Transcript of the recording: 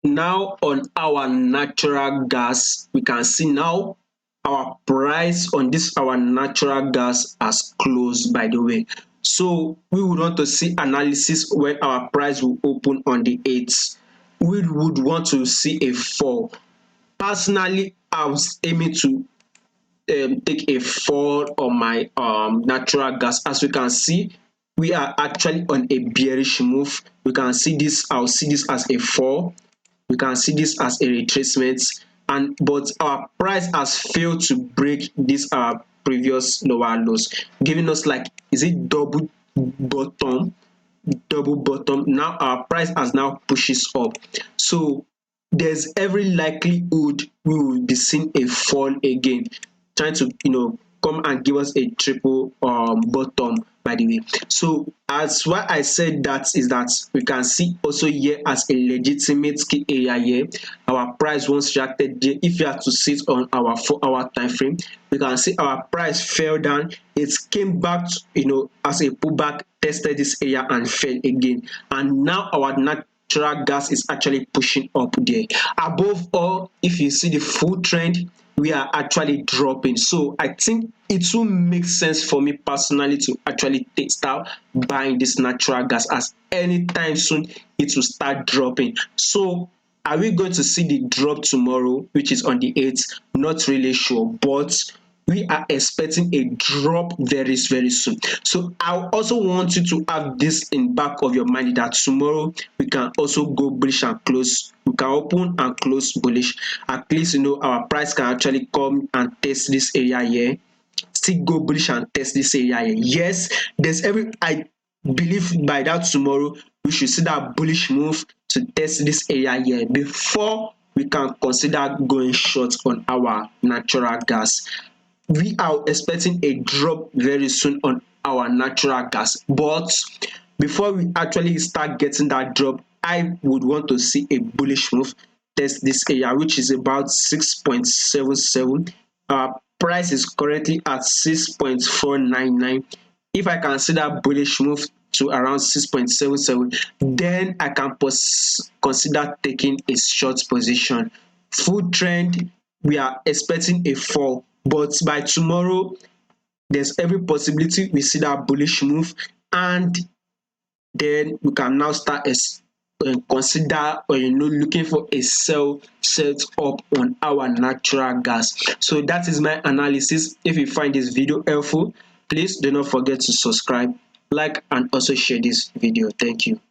Now on our natural gas, we can see now our price on this our natural gas has closed, by the way. So we would want to see analysis when our price will open on the 8th. We would want to see a fall. Personally, I was aiming to take a fall on my natural gas. As we can see, we are actually on a bearish move. We can see this, I'll see this as a fall. We can see this as a retracement, and but our price has failed to break this previous lower lows, giving us like, is it bottom double bottom. Now our price has now pushes up, so there's every likelihood we will be seeing a fall again, trying to come and give us a triple bottom, by the way. So as why I said that is that we can see also here as a legitimate key area here. Our price once reacted there. If you have to sit on our 4-hour time frame, we can see our price fell down. It came back as a pullback, tested this area and fell again, and now our natural gas is actually pushing up there. Above all, if you see the full trend, we are actually dropping. So I think it will make sense for me personally to actually start buying this natural gas, as anytime soon it will start dropping. So are we going to see the drop tomorrow, which is on the 8th? Not really sure, but we are expecting a drop very soon. So I also want you to have this in back of your mind, that tomorrow we can also go bullish and close. We can open and close bullish. At least our price can actually come and test this area here, still go bullish and test this area here. Yes, there's I believe by that tomorrow we should see that bullish move to test this area here before we can consider going short on our natural gas. We are expecting a drop very soon on our natural gas, but before we actually start getting that drop, I would want to see a bullish move test this area, which is about 6.77. Our price is currently at 6.499. If I can see that bullish move to around 6.77, then I can consider taking a short position. Full trend, we are expecting a fall, but by tomorrow there's every possibility we see that bullish move, and then we can now start consider looking for a sell set up on our natural gas. So that is my analysis. If you find this video helpful, please do not forget to subscribe, like, and also share this video. Thank you.